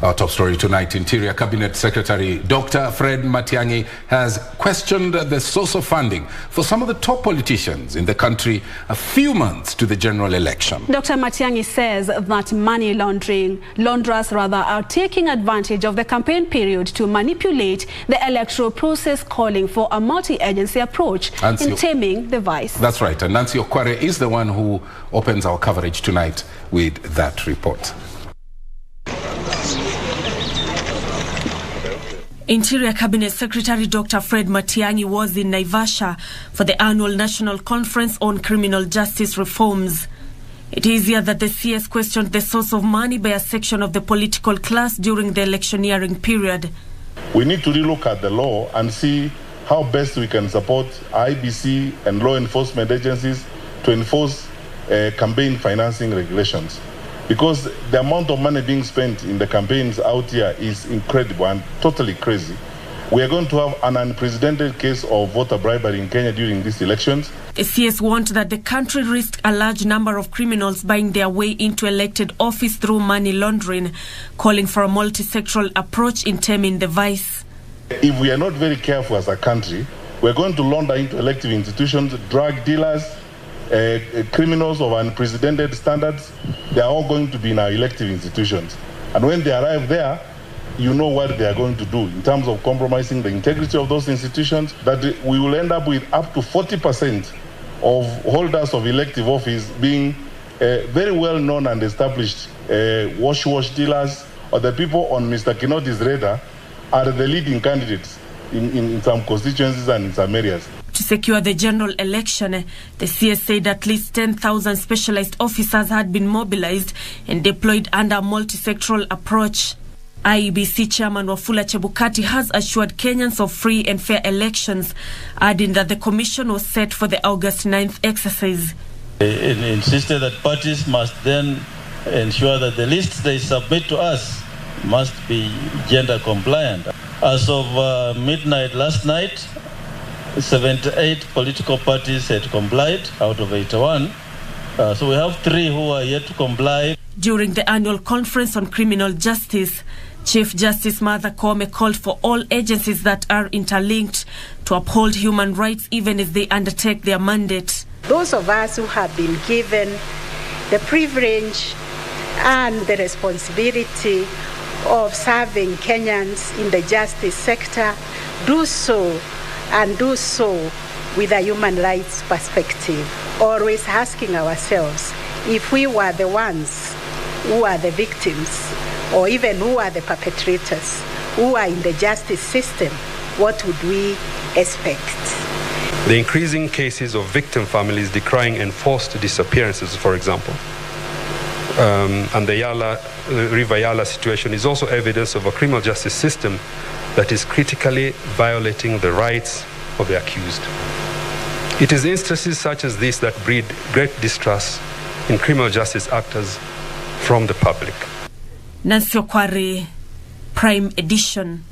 Our top story tonight, Interior Cabinet Secretary Dr. Fred Matiang'i has questioned the source of funding for some of the top politicians in the country a few months to the general election. Dr. Matiang'i says that money launderers are taking advantage of the campaign period to manipulate the electoral process, calling for a multi-agency approach in taming the vice. That's right, and Nancy Okware is the one who opens our coverage tonight with that report. Interior Cabinet Secretary Dr. Fred Matiang'i was in Naivasha for the annual National Conference on Criminal Justice Reforms. It is here that the CS questioned the source of money by a section of the political class during the electioneering period. We need to relook at the law and see how best we can support IBC and law enforcement agencies to enforce campaign financing regulations. Because the amount of money being spent in the campaigns out here is incredible and totally crazy. We are going to have an unprecedented case of voter bribery in Kenya during these elections. The CS warned that the country risked a large number of criminals buying their way into elected office through money laundering, calling for a multi-sectoral approach in taming the vice. If we are not very careful as a country, we're going to launder into elective institutions drug dealers, criminals of unprecedented standards. They are all going to be in our elective institutions. And when they arrive there, you know what they are going to do in terms of compromising the integrity of those institutions, that we will end up with up to 40% of holders of elective office being very well-known and established wash dealers, or the people on Mr. Kinoti's radar are the leading candidates in some constituencies and in some areas. To secure the general election, the CS said at least 10,000 specialized officers had been mobilized and deployed under a multi-sectoral approach. IEBC Chairman Wafula Chebukati has assured Kenyans of free and fair elections, adding that the commission was set for the August 9th exercise. It insisted that parties must then ensure that the lists they submit to us must be gender compliant. As of midnight last night, 78 political parties had complied out of 81. So we have 3 who are yet to comply. During the annual conference on criminal justice, Chief Justice Martha Koome called for all agencies that are interlinked to uphold human rights even as they undertake their mandate. Those of us who have been given the privilege and the responsibility of serving Kenyans in the justice sector do so with a human rights perspective, always asking ourselves if we were the ones who are the victims, or even who are the perpetrators, who are in the justice system, what would we expect? The increasing cases of victim families decrying enforced disappearances, for example, and the River Yala situation is also evidence of a criminal justice system that is critically violating the rights of the accused. It is instances such as this that breed great distrust in criminal justice actors from the public. Nancy Okware, Prime Edition.